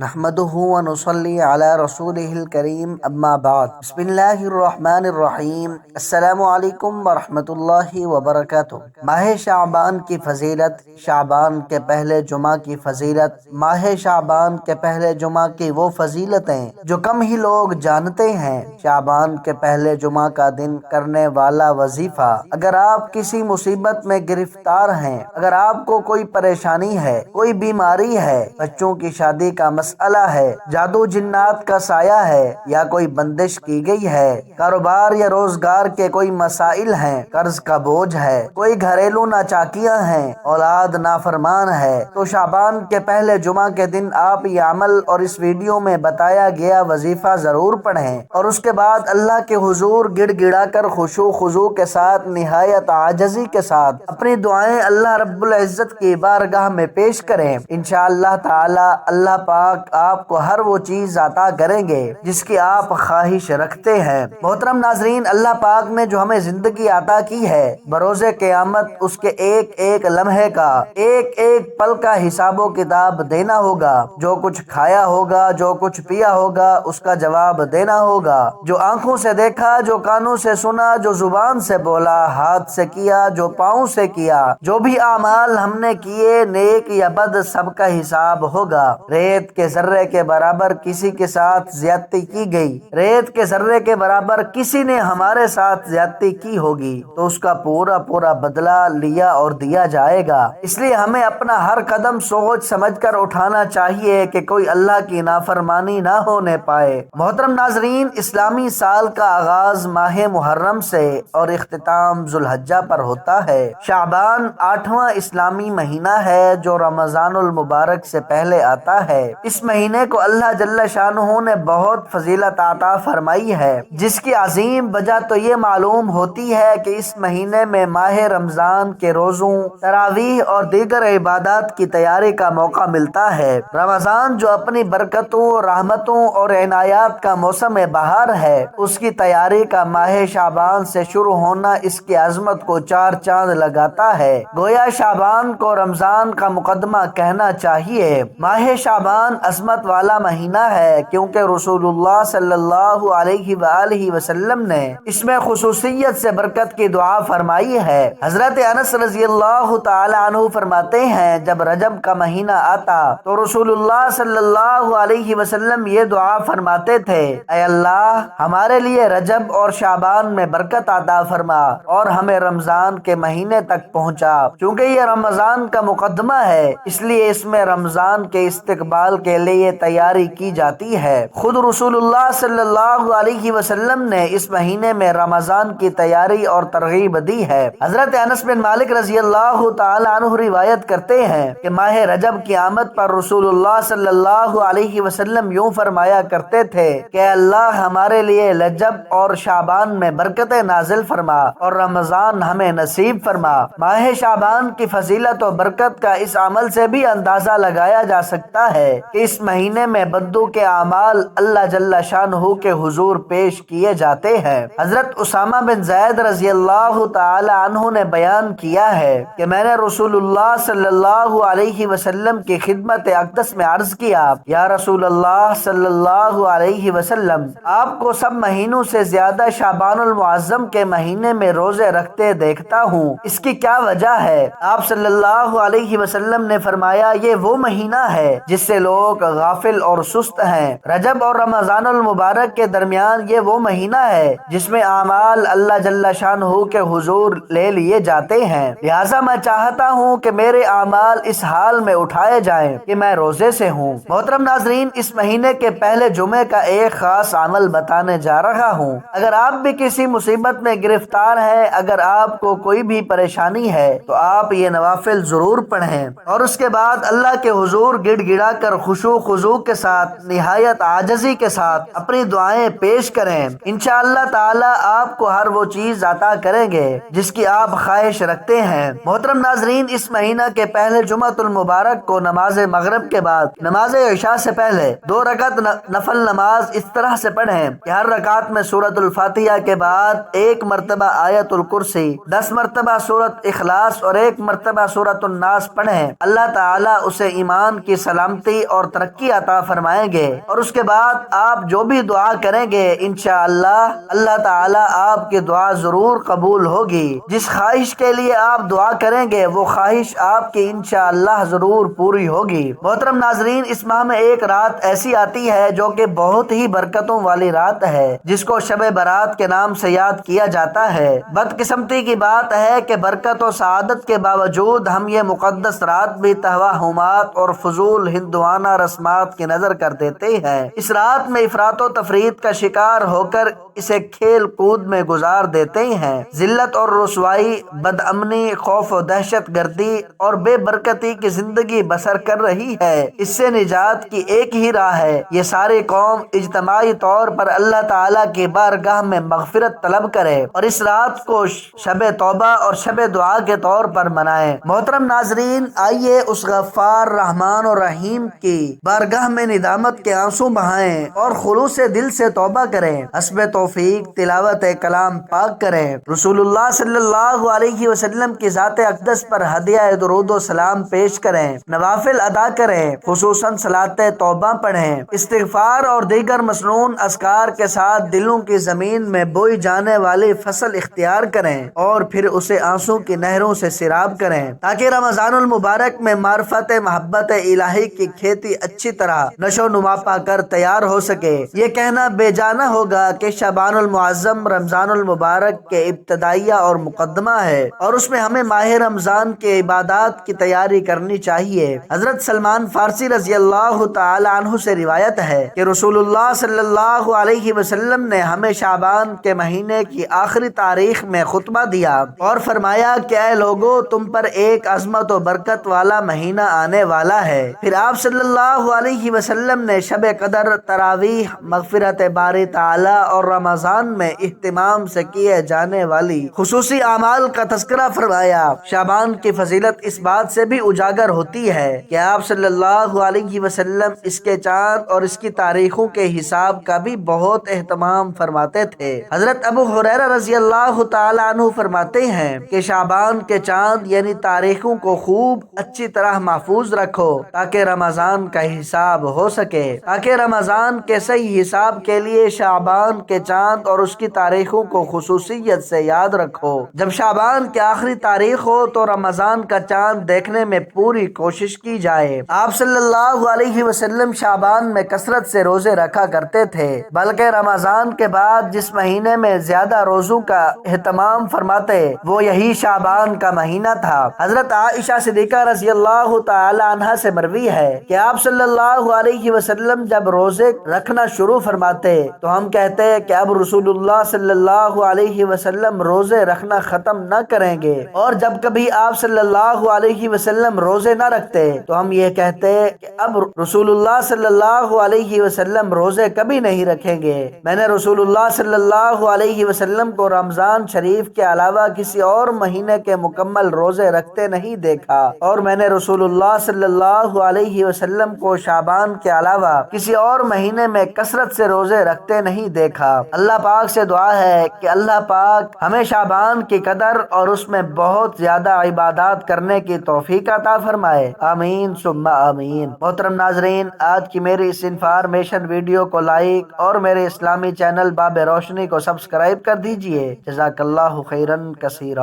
نحمده ونصلي على رسوله الكريم اما بعد بسم اللہ الرحمن الرحیم السلام علیکم ورحمۃ اللہ وبرکاتہ۔ ماہ شعبان کی فضیلت، شعبان کے پہلے جمعہ کی فضیلت، ماہ شعبان کے پہلے جمعہ کی وہ فضیلتیں جو کم ہی لوگ جانتے ہیں۔ شعبان کے پہلے جمعہ کا دن کرنے والا وظیفہ۔ اگر آپ کسی مصیبت میں گرفتار ہیں، اگر آپ کو کوئی پریشانی ہے، کوئی بیماری ہے، بچوں کی شادی کا مسئلہ ہے، جادو جنات کا سایہ ہے، یا کوئی بندش کی گئی ہے، کاروبار یا روزگار کے کوئی مسائل ہیں، قرض کا بوجھ ہے، کوئی گھریلو ناچاکیاں ہیں، اولاد نافرمان ہے، تو شعبان کے پہلے جمعہ کے دن آپ یہ عمل اور اس ویڈیو میں بتایا گیا وظیفہ ضرور پڑھیں، اور اس کے بعد اللہ کے حضور گڑ گڑا کر خشوع خضوع کے ساتھ، نہایت عاجزی کے ساتھ اپنی دعائیں اللہ رب العزت کی بارگاہ میں پیش کریں۔ انشاءاللہ تعالی اللہ پاک آپ کو ہر وہ چیز عطا کریں گے جس کی آپ خواہش رکھتے ہیں۔ محترم ناظرین، اللہ پاک نے جو ہمیں زندگی عطا کی ہے، بروز قیامت اس کے ایک ایک لمحے کا، ایک ایک پل کا حساب و کتاب دینا ہوگا۔ جو کچھ کھایا ہوگا، جو کچھ پیا ہوگا، اس کا جواب دینا ہوگا۔ جو آنکھوں سے دیکھا، جو کانوں سے سنا، جو زبان سے بولا، ہاتھ سے کیا، جو پاؤں سے کیا، جو بھی اعمال ہم نے کیے، نیک یا بد، سب کا حساب ہوگا۔ ریت کے ذرے کے برابر کسی کے ساتھ زیادتی کی گئی، ریت کے ذرے کے برابر کسی نے ہمارے ساتھ زیادتی کی ہوگی، تو اس کا پورا پورا بدلہ لیا اور دیا جائے گا۔ اس لیے ہمیں اپنا ہر قدم سوچ سمجھ کر اٹھانا چاہیے کہ کوئی اللہ کی نافرمانی نہ ہونے پائے۔ محترم ناظرین، اسلامی سال کا آغاز ماہ محرم سے اور اختتام ذوالحجہ پر ہوتا ہے۔ شعبان 8واں اسلامی مہینہ ہے جو رمضان المبارک سے پہلے آتا ہے۔ اس مہینے کو اللہ جل شانہ نے بہت فضیلت عطا فرمائی ہے، جس کی عظیم وجہ تو یہ معلوم ہوتی ہے کہ اس مہینے میں ماہ رمضان کے روزوں، تراویح اور دیگر عبادات کی تیاری کا موقع ملتا ہے۔ رمضان جو اپنی برکتوں، رحمتوں اور عنایات کا موسم بہار ہے، اس کی تیاری کا ماہ شعبان سے شروع ہونا اس کی عظمت کو چار چاند لگاتا ہے۔ گویا شعبان کو رمضان کا مقدمہ کہنا چاہیے۔ ماہ شعبان عظمت والا مہینہ ہے کیونکہ رسول اللہ صلی اللہ علیہ وآلہ وسلم نے اس میں خصوصیت سے برکت کی دعا فرمائی ہے۔ حضرت انس رضی اللہ تعالی عنہ فرماتے ہیں، جب رجب کا مہینہ آتا تو رسول اللہ صلی اللہ علیہ وسلم یہ دعا فرماتے تھے، اے اللہ ہمارے لیے رجب اور شعبان میں برکت عطا فرما اور ہمیں رمضان کے مہینے تک پہنچا۔ چونکہ یہ رمضان کا مقدمہ ہے، اس لیے اس میں رمضان کے استقبال کے لیے تیاری کی جاتی ہے۔ خود رسول اللہ صلی اللہ علیہ وسلم نے اس مہینے میں رمضان کی تیاری اور ترغیب دی ہے۔ حضرت انس بن مالک رضی اللہ تعالی عنہ روایت کرتے ہیں کہ ماہ رجب کی آمد پر رسول اللہ صلی اللہ علیہ وسلم یوں فرمایا کرتے تھے کہ اللہ ہمارے لیے رجب اور شعبان میں برکتیں نازل فرما اور رمضان ہمیں نصیب فرما۔ ماہ شعبان کی فضیلت و برکت کا اس عمل سے بھی اندازہ لگایا جا سکتا ہے کہ اس مہینے میں بندوں کے اعمال اللہ جل شانہ کے حضور پیش کیے جاتے ہیں۔ حضرت اسامہ بن زید رضی اللہ تعالی عنہ نے بیان کیا ہے کہ میں نے رسول اللہ صلی اللہ علیہ وسلم کی خدمت اقدس میں عرض کیا، یا رسول اللہ صلی اللہ علیہ وسلم، آپ کو سب مہینوں سے زیادہ شعبان المعظم کے مہینے میں روزے رکھتے دیکھتا ہوں، اس کی کیا وجہ ہے؟ آپ صلی اللہ علیہ وسلم نے فرمایا، یہ وہ مہینہ ہے جس سے لوگ غافل اور سست ہیں۔ رجب اور رمضان المبارک کے درمیان یہ وہ مہینہ ہے جس میں اعمال اللہ جل شانہ کے حضور لے لیے جاتے ہیں، لہٰذا میں چاہتا ہوں کہ میرے اعمال اس حال میں اٹھائے جائیں کہ میں روزے سے ہوں۔ محترم ناظرین، اس مہینے کے پہلے جمعے کا ایک خاص عمل بتانے جا رہا ہوں۔ اگر آپ بھی کسی مصیبت میں گرفتار ہیں، اگر آپ کو کوئی بھی پریشانی ہے، تو آپ یہ نوافل ضرور پڑھیں اور اس کے بعد اللہ کے حضور گڑ گڑا کر خشوع خضوع کے ساتھ، نہایت عاجزی کے ساتھ اپنی دعائیں پیش کریں۔ انشاءاللہ تعالی آپ کو ہر وہ چیز عطا کریں گے جس کی آپ خواہش رکھتے ہیں۔ محترم ناظرین، اس مہینہ کے پہلے جمعۃ المبارک کو نماز مغرب کے بعد نماز عشاء سے پہلے 2 رکعت نفل نماز اس طرح سے پڑھیں کہ ہر رکعت میں سورۃ الفاتحہ کے بعد 1 مرتبہ آیت الکرسی، 10 مرتبہ سورۃ اخلاص اور 1 مرتبہ سورۃ الناس پڑھیں۔ اللہ تعالی اسے ایمان کی سلامتی اور اور ترقی عطا فرمائیں گے، اور اس کے بعد آپ جو بھی دعا کریں گے انشاءاللہ اللہ تعالی آپ کی دعا ضرور قبول ہوگی۔ جس خواہش کے لیے آپ دعا کریں گے وہ خواہش آپ کی انشاءاللہ ضرور پوری ہوگی۔ محترم ناظرین، اس ماہ میں ایک رات ایسی آتی ہے جو کہ بہت ہی برکتوں والی رات ہے، جس کو شب برات کے نام سے یاد کیا جاتا ہے۔ بدقسمتی کی بات ہے کہ برکت و سعادت کے باوجود ہم یہ مقدس رات بھی توہمات اور فضول ہندوانہ رسمات کی نظر کر دیتے ہیں۔ اس رات میں افراط و تفریط کا شکار ہو کر اسے کھیل کود میں گزار دیتے ہیں۔ ذلت اور رسوائی، بد امنی، خوف و دہشت گردی اور بے برکتی کی زندگی بسر کر رہی ہے۔ اس سے نجات کی ایک ہی راہ ہے، یہ ساری قوم اجتماعی طور پر اللہ تعالیٰ کی بارگاہ میں مغفرت طلب کرے اور اس رات کو شب توبہ اور شب دعا کے طور پر منائے۔ محترم ناظرین، آئیے اس غفار رحمان اور رحیم کی بارگاہ میں ندامت کے آنسو بہائیں اور خلوص دل سے توبہ کریں۔ حسب توفیق تلاوت کلام پاک کریں، رسول اللہ صلی اللہ علیہ وسلم کی ذات اقدس پر ہدیہ درود و سلام پیش کریں، نوافل ادا کریں، خصوصاً صلاۃ توبہ پڑھیں، استغفار اور دیگر مسنون اذکار کے ساتھ دلوں کی زمین میں بوئی جانے والی فصل اختیار کریں اور پھر اسے آنسو کی نہروں سے سیراب کریں، تاکہ رمضان المبارک میں معرفت محبت الہی کی کھیتی اچھی طرح نشو نما پا کر تیار ہو سکے۔ یہ کہنا بے جانا ہوگا کہ شعبان المعظم رمضان المبارک کے ابتدائیہ اور مقدمہ ہے، اور اس میں ہمیں ماہ رمضان کے عبادات کی تیاری کرنی چاہیے۔ حضرت سلمان فارسی رضی اللہ تعالی عنہ سے روایت ہے کہ رسول اللہ صلی اللہ علیہ وسلم نے ہمیں شعبان کے مہینے کی آخری تاریخ میں خطبہ دیا اور فرمایا کہ اے لوگو، تم پر ایک عظمت و برکت والا مہینہ آنے والا ہے۔ پھر آپ صلی اللہ علیہ وسلم نے شب قدر، تراویح، مغفرت باری تعالی اور رمضان میں اہتمام سے کیے جانے والی خصوصی اعمال کا تذکرہ فرمایا۔ شعبان کی فضیلت اس بات سے بھی اجاگر ہوتی ہے کہ آپ صلی اللہ علیہ وسلم اس کے چاند اور اس کی تاریخوں کے حساب کا بھی بہت اہتمام فرماتے تھے۔ حضرت ابو ہریرہ رضی اللہ تعالی عنہ فرماتے ہیں کہ شعبان کے چاند یعنی تاریخوں کو خوب اچھی طرح محفوظ رکھو تاکہ رمضان کا حساب ہو سکے۔ تاکہ رمضان کے صحیح حساب کے لیے شعبان کے چاند اور اس کی تاریخوں کو خصوصیت سے یاد رکھو۔ جب شعبان کی آخری تاریخ ہو تو رمضان کا چاند دیکھنے میں پوری کوشش کی جائے۔ آپ صلی اللہ علیہ وسلم شعبان میں کثرت سے روزے رکھا کرتے تھے، بلکہ رمضان کے بعد جس مہینے میں زیادہ روزوں کا اہتمام فرماتے وہ یہی شعبان کا مہینہ تھا۔ حضرت عائشہ صدیقہ رضی اللہ تعالی عنہا سے مروی ہے کہ آپ صلی اللہ علیہ وسلم جب روزے رکھنا شروع فرماتے تو ہم کہتے کہ اب رسول اللہ صلی اللہ علیہ وسلم روزے رکھنا ختم نہ کریں گے، اور جب کبھی آپ صلی اللہ علیہ وسلم روزے نہ رکھتے تو ہم یہ کہتے کہ اب رسول اللہ صلی اللہ علیہ وسلم روزے کبھی نہیں رکھیں گے۔ میں نے رسول اللہ صلی اللہ علیہ وسلم کو رمضان شریف کے علاوہ کسی اور مہینے کے مکمل روزے رکھتے نہیں دیکھا، اور میں نے رسول اللہ صلی اللہ علیہ وسلم کو شعبان کے علاوہ کسی اور مہینے میں کثرت سے روزے رکھتے نہیں دیکھا۔ اللہ پاک سے دعا ہے کہ اللہ پاک ہمیں شعبان کی قدر اور اس میں بہت زیادہ عبادات کرنے کی توفیق عطا فرمائے، آمین ثم آمین۔ محترم ناظرین، آج کی میری اس انفارمیشن ویڈیو کو لائک اور میرے اسلامی چینل باب روشنی کو سبسکرائب کر دیجئے۔ جزاک اللہ خیرن کثیرا۔